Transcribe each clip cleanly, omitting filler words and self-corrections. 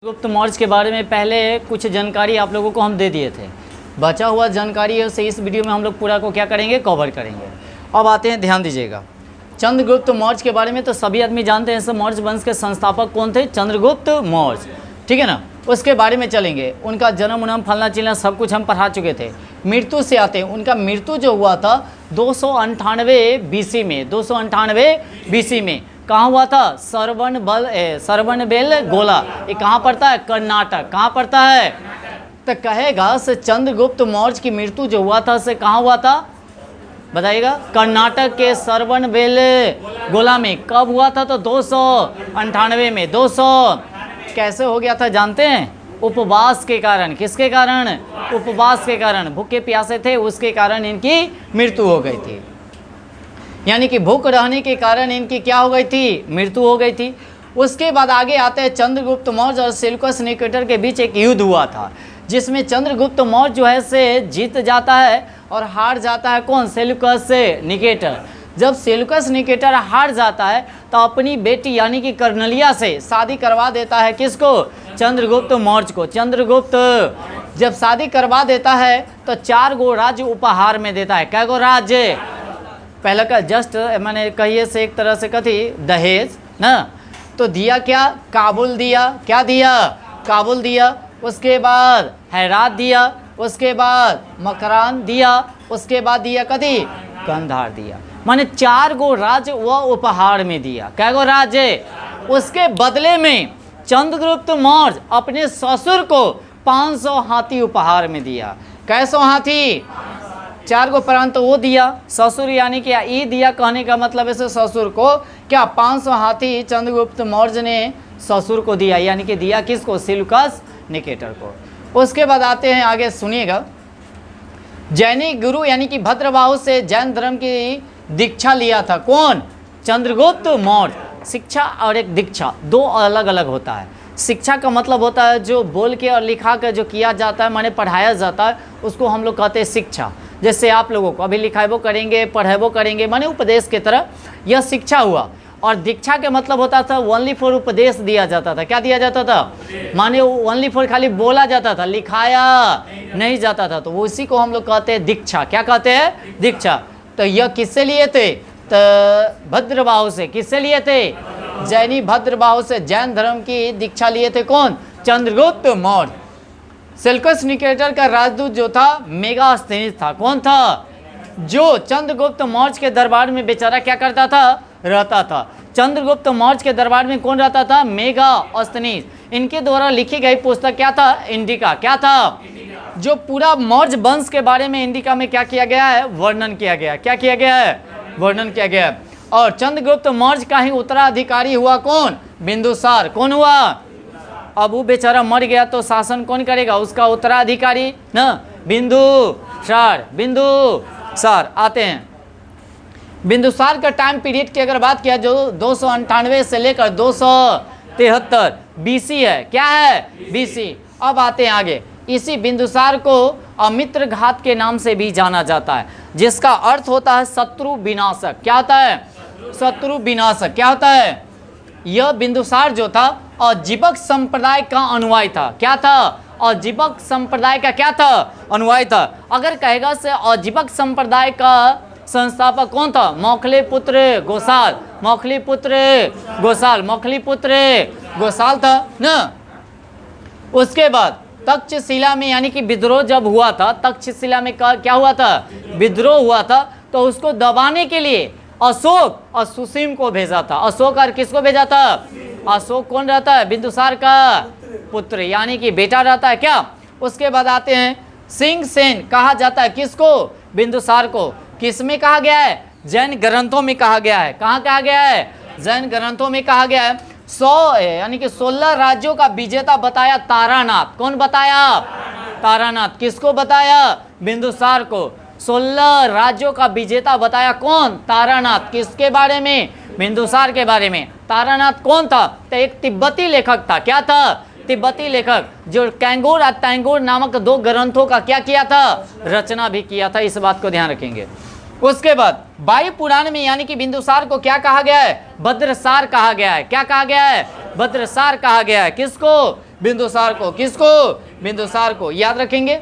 गुप्त मौर्य के बारे में पहले कुछ जानकारी आप लोगों को हम दे दिए थे। बचा हुआ जानकारी है से इस वीडियो में हम लोग पूरा को क्या करेंगे, कवर करेंगे। अब आते हैं, ध्यान दीजिएगा। चंद्रगुप्त मौर्य के बारे में तो सभी आदमी जानते हैं। सब मौर्य वंश के संस्थापक कौन थे? चंद्रगुप्त मौर्य, ठीक है ना। उसके बारे में चलेंगे। उनका जन्म उन्म फलना चिलना सब कुछ हम पढ़ा चुके थे। मृत्यु से आते हैं, उनका मृत्यु जो हुआ था 298 BC में। 298 BC में कहाँ हुआ था? श्रवणबेल गोला। ये कहाँ पड़ता है? कर्नाटक। कहाँ पड़ता है? तो कहेगा से चंद्रगुप्त मौर्य की मृत्यु जो हुआ था से कहाँ हुआ था, बताइएगा। कर्नाटक के श्रवणबेल गोला में। कब हुआ था? तो 298 में। 200 कैसे हो गया था जानते हैं? उपवास के कारण। किसके कारण? उपवास के कारण। भूखे प्यासे थे, उसके कारण इनकी मृत्यु हो गई थी। यानी कि भूख रहने के कारण इनकी क्या हो गई थी? मृत्यु हो गई थी। उसके बाद आगे आते हैं, चंद्रगुप्त मौर्य और सेल्यूकस निकेटर के बीच एक युद्ध हुआ था, जिसमें चंद्रगुप्त मौर्य जो है से जीत जाता है और हार जाता है कौन? Seleucus Nicator. जब सेल्यूकस निकेटर हार जाता है तो अपनी बेटी यानी कि कर्नलिया से शादी करवा देता है। किसको? चंद्रगुप्त मौर्य को। चंद्रगुप्त जब शादी करवा देता है तो 4 गो राज्य उपहार में देता है। क्या गो राज्य? पहले का जस्ट मैंने कहिए से एक तरह से कथी दहेज ना, तो दिया क्या? काबुल दिया। क्या दिया? काबुल दिया। उसके बाद हेरात दिया। उसके बाद मकरान दिया। उसके बाद दिया कथी? कंधार दिया। माने 4 गो राज्य वह उपहार में दिया। क्या गो राज्य? उसके बदले में चंद्रगुप्त मौर्य अपने ससुर को 500 हाथी उपहार में दिया। कैसो हाथी? 4 गो प्रांत तो वो दिया। ससुर यानी कि ये दिया, कहने का मतलब है ससुर को क्या 500 हाथी चंद्रगुप्त मौर्य ने ससुर को दिया। यानी कि दिया किसको? सेल्यूकस निकेटर को। उसके बाद आते हैं आगे, सुनिएगा। जैनिक गुरु यानी कि भद्रबाहु से जैन धर्म की दीक्षा लिया था। कौन? चंद्रगुप्त मौर्य। शिक्षा और एक दीक्षा दो अलग अलग होता है। शिक्षा का मतलब होता है जो बोल के और लिखा कर जो किया जाता है, माने पढ़ाया जाता है, उसको हम लोग कहते हैं शिक्षा। जैसे आप लोगों को अभी लिखाबो करेंगे, पढ़ेबो करेंगे, माने उपदेश के तरह, यह शिक्षा हुआ। और दीक्षा के मतलब होता था ओनली फॉर उपदेश दिया जाता था। क्या दिया जाता था? माने ओनली फॉर खाली बोला जाता था, लिखाया नहीं जाता था, तो वो इसी को हम लोग कहते हैं दीक्षा। क्या कहते हैं? दीक्षा। तो यह किससे लिए थे? तो भद्रबाहु से। किससे लिए थे? जैनी भद्रबाहु से जैन धर्म की दीक्षा लिए थे। कौन? चंद्रगुप्त मौर्य। सेल्यूकस निकेटर का राजदूत जो था मेगास्थनीज था। कौन था? जो चंद्रगुप्त मौर्य के दरबार में बेचारा क्या करता था? रहता था। चंद्रगुप्त मौर्य के दरबार में कौन रहता था? मेगास्थनीज। इनके द्वारा लिखी गई पुस्तक क्या था? इंडिका। क्या था? जो पूरा मौर्य वंश के बारे में इंडिका में क्या किया गया है? वर्णन किया गया। क्या किया गया है? वर्णन किया गया है। और चंद्रगुप्त मौर्य का ही उत्तराधिकारी हुआ कौन? बिंदुसार। कौन हुआ? अब वो बेचारा मर गया तो शासन कौन करेगा? उसका उत्तराधिकारी ना, बिंदुसार। बिंदुसार आते हैं। बिंदुसार का टाइम पीरियड की अगर बात किया जो 298 से लेकर 273 BC है। क्या है? BC। अब आते हैं आगे। इसी बिंदुसार को अमित्र घात के नाम से भी जाना जाता है, जिसका अर्थ होता है शत्रु विनाशक। क्या होता है? शत्रु विनाशक। क्या होता है? यह बिंदुसार जो था अजीबक संप्रदाय का अनुयायी था। क्या था? अजीबक संप्रदाय का क्या था? अनुयायी था। अगर कहेगा से अजीबक संप्रदाय का संस्थापक कौन था? मौखली पुत्र गोसाल। मौखली पुत्र गोसाल। मौखली पुत्र गोसाल था ना। उसके बाद तक्षशिला में यानी कि विद्रोह जब हुआ था, तक्षशिला में क्या हुआ था? विद्रोह हुआ था। तो उसको दबाने के लिए अशोक और सुसीम को भेजा था। अशोक और किसको भेजा था? अशोक कौन रहता है? बिंदुसार का पुत्र यानी कि बेटा रहता है। क्या? उसके बाद आते हैं, सिंह सेन कहा जाता है किसको? बिंदुसार को। किस में कहा गया है? जैन ग्रंथों में कहा गया है। कहाँ कहा गया है? जैन ग्रंथों में कहा गया है। 100 यानी कि 16 राज्यों का विजेता बताया तारानाथ। कौन बताया? तारानाथ। किसको बताया? बिंदुसार को। 16 राज्यों का विजेता बताया कौन? तारानाथ। किसके बारे में? बिंदुसार के बारे में। तारानाथ कौन था? तो एक तिब्बती लेखक था। क्या था? तिब्बती लेखक, जो कैंगोर और तैंगोर नामक 2 ग्रंथों का क्या किया था? रचना भी किया था। इस बात को ध्यान रखेंगे। उसके बाद वायु पुराण में यानी कि बिंदुसार को क्या कहा गया है? भद्रसार कहा गया है। क्या कहा गया है? भद्रसार कहा गया है। किसको? बिंदुसार को, किसको? बिंदुसार को, याद रखेंगे,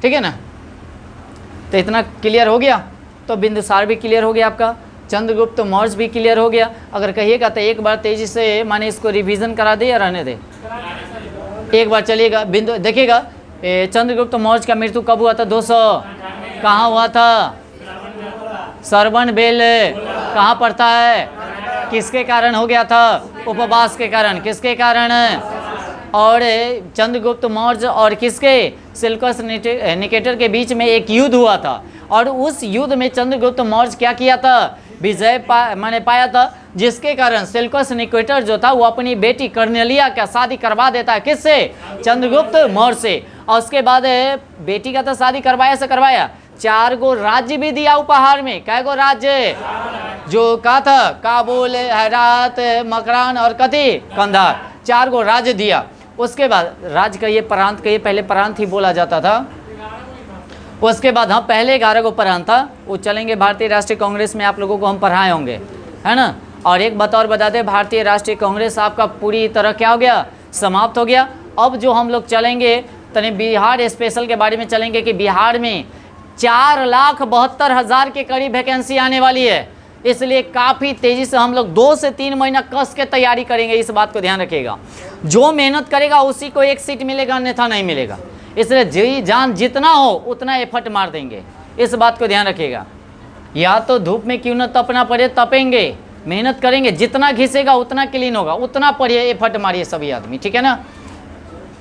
ठीक है ना। तो इतना क्लियर हो गया, तो बिंदुसार भी क्लियर हो गया आपका, चंद्रगुप्त मौर्य भी क्लियर हो गया। अगर कहिएगा तो एक बार तेजी से माने इसको रिवीजन करा दे या रहने दे, एक बार चलिएगा। बिंदु देखिएगा, चंद्रगुप्त मौर्य का मृत्यु कब हुआ था? 200, कहाँ हुआ था? सरवन बेल, कहाँ पड़ता है? किसके कारण हो गया था? उपवास के कारण। किसके कारण? और चंद्रगुप्त मौर्य और किसके? सेल्यूकस निकेटर के बीच में एक युद्ध हुआ था, और उस युद्ध में चंद्रगुप्त मौर्य क्या किया था? विजय मैंने पाया था, जिसके कारण सेल्यूकस निकेटर जो था वो अपनी बेटी कर्नेलिया का शादी करवा देता है। किससे? चंद्रगुप्त मौर्य से। और उसके बाद बेटी का तो शादी करवाया से करवाया, 4 गो राज्य भी दिया उपहार में। कै गो राज्य? जो कहा था काबुल, हेरात, मकरान और कथी? कंधार, 4 गो राज्य दिया। उसके बाद राज्य का ये प्रांत का ये पहले प्रांत ही बोला जाता था। उसके बाद हाँ पहले 11 गो प्रांत था, वो चलेंगे भारतीय राष्ट्रीय कांग्रेस में, आप लोगों को हम पढ़ाए होंगे, है ना। और एक बात और बता दें, भारतीय राष्ट्रीय कांग्रेस आपका पूरी तरह क्या हो गया? समाप्त हो गया। अब जो हम लोग चलेंगे तनी बिहार स्पेशल के बारे में चलेंगे कि बिहार में 4,72,000 के करीब वैकेंसी आने वाली है, इसलिए काफ़ी तेज़ी से हम लोग 2 से 3 महीना कस के तैयारी करेंगे। इस बात को ध्यान रखिएगा, जो मेहनत करेगा उसी को एक सीट मिलेगा, अन्यथा नहीं मिलेगा। इसलिए जी जान जितना हो उतना एफर्ट मार देंगे, इस बात को ध्यान रखिएगा। या तो धूप में क्यों न तपना पड़े, तपेंगे, मेहनत करेंगे, जितना घिसेगा उतना क्लीन होगा, उतना पढ़िए, एफर्ट मारिए सभी आदमी, ठीक है ना।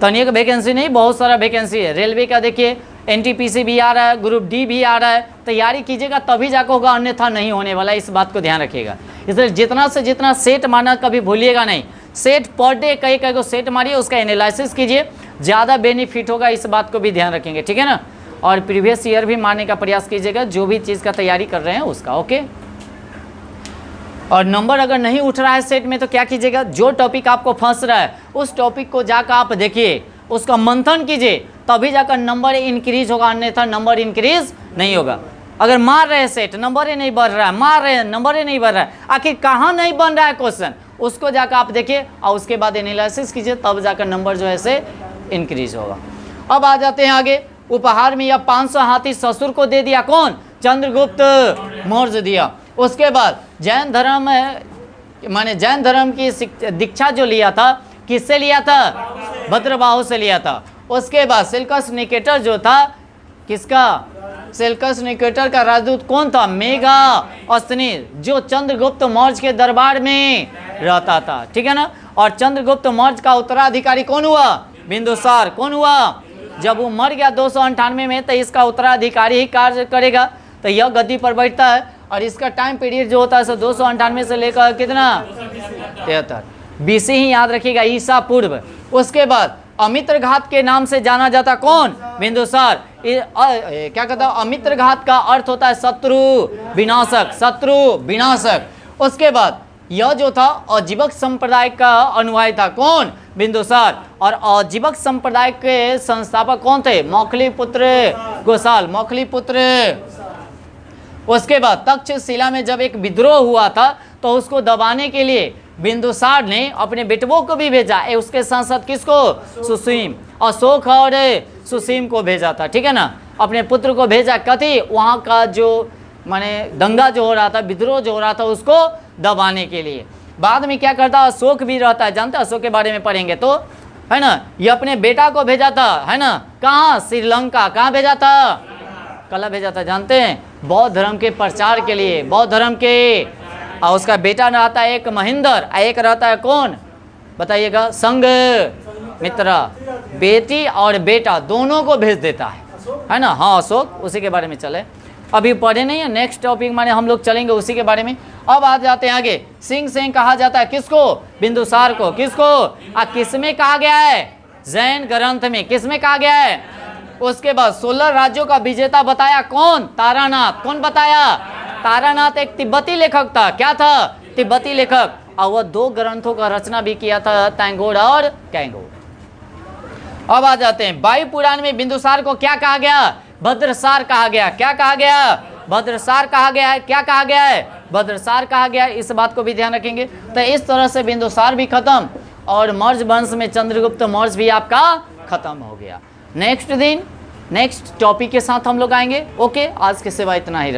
तनिक वैकेंसी नहीं, बहुत सारा वैकेंसी है। रेलवे का देखिए, एनटीपीसी भी आ रहा है, ग्रुप डी भी आ रहा है, तैयारी कीजिएगा तभी जाकर होगा, अन्यथा नहीं होने वाला, इस बात को ध्यान रखिएगा। इसलिए जितना से जितना सेट मारना कभी भूलिएगा नहीं, सेट पर डे कई कई को सेट मारिए, उसका एनालिसिस कीजिए, ज़्यादा बेनिफिट होगा, इस बात को भी ध्यान रखेंगे, ठीक है ना। और प्रीवियस ईयर भी मारने का प्रयास कीजिएगा, जो भी चीज़ का तैयारी कर रहे हैं उसका, ओके। और नंबर अगर नहीं उठ रहा है सेट में तो क्या कीजिएगा, जो टॉपिक आपको फंस रहा है उस टॉपिक को जाकर आप देखिए, उसका मंथन कीजिए, तभी जाकर नंबर इंक्रीज होगा, अन्यथा नंबर इंक्रीज नहीं होगा। अगर मार रहे हैं सेट, नंबर ही नहीं बढ़ रहा है, मार रहे हैं नंबर ही नहीं बढ़ रहा है, आखिर कहाँ नहीं बन रहा है क्वेश्चन, उसको जाकर आप देखिए और उसके बाद एनालिसिस कीजिए, तब जाकर नंबर जो है से इंक्रीज होगा। अब आ जाते हैं आगे। उपहार में यह 500 हाथी ससुर को दे दिया, कौन? चंद्रगुप्त मौर्य दिया। उसके बाद जैन धर्म माने जैन धर्म की दीक्षा जो लिया था, किससे लिया था? भद्रबाहु से लिया था। उसके बाद सेल्यूकस निकेटर जो था, किसका? सेल्यूकस निकेटर का राजदूत कौन था? मेगास्थनी, जो चंद्रगुप्त मौर्य के दरबार में रहता था, ठीक है ना। और चंद्रगुप्त मौर्य का उत्तराधिकारी कौन हुआ? बिंदुसार। कौन हुआ? जब वो मर गया 298 में, तो इसका उत्तराधिकारी ही कार्य करेगा, तो यह गद्दी पर बैठता है। और इसका टाइम पीरियड जो होता है 298 से लेकर कितना? 73 BC ही याद रखिएगा, ईसा पूर्व। उसके बाद अमित्र घात के नाम से जाना जाता, कौन? बिंदुसार। क्या कहता है? अमित्र घात का अर्थ होता है शत्रु विनाशक, शत्रु विनाशक। उसके बाद यह जो था अजीबक संप्रदाय का अनुयायी था, कौन? बिंदुसार। और अजीबक संप्रदाय के संस्थापक कौन थे? मौखलीपुत्र गोसाल, मौखलीपुत्र। उसके बाद तक्षशिला में जब एक विद्रोह हुआ था, तो उसको दबाने के लिए बिंदुसार ने अपने बेटवों को भी भेजा, उसके साथ साथ किसको? सुसीम, अशोक और सुसीम को भेजा था, ठीक है ना। अपने पुत्र को भेजा, कथी? वहाँ का जो माने दंगा जो हो रहा था, विद्रोह जो हो रहा था, उसको दबाने के लिए। बाद में क्या करता? अशोक भी रहता है, जानते? अशोक के बारे में पढ़ेंगे तो, है ना। ये अपने बेटा को भेजा था, है ना, कहाँ? श्रीलंका। कहाँ भेजा था? कला भेजा था, जानते हैं? बौद्ध धर्म के प्रचार के लिए, बौद्ध धर्म के। और उसका बेटा रहता है एक महेंद्र, एक रहता है कौन? बताइएगा, संग मित्रा। बेटी और बेटा दोनों को भेज देता है ना। हाँ अशोक, उसी के बारे में चले, अभी पढ़े नहीं है, नेक्स्ट टॉपिक माने हम लोग चलेंगे उसी के बारे में। अब आ जाते हैं आगे। सिंह सेन कहा जाता है किसको? बिंदुसार को। किसको? किसमें कहा गया है? जैन ग्रंथ में। किसमें कहा गया है? उसके बाद 16 राज्यों का विजेता बताया, कौन? तारानाथ। कौन बताया? तारानाथ एक तिब्बती लेखक था। क्या था? तिब्बती लेखक। और वह 2 ग्रंथों का रचना भी किया था, तैंगोर और कैंगोर। अब आ जाते हैं वायु पुराण में बिंदुसार को क्या कहा गया? भद्रसार कहा गया। क्या कहा गया? भद्रसार कहा गया है। क्या कहा गया है? भद्रसार कहा गया है। इस बात को भी ध्यान रखेंगे। तो इस तरह से बिंदुसार भी खत्म और मौर्य वंश में चंद्रगुप्त मौर्य भी आपका खत्म हो गया। नेक्स्ट दिन नेक्स्ट टॉपिक के साथ हम लोग आएंगे। ओके, आज के सिवा इतना ही।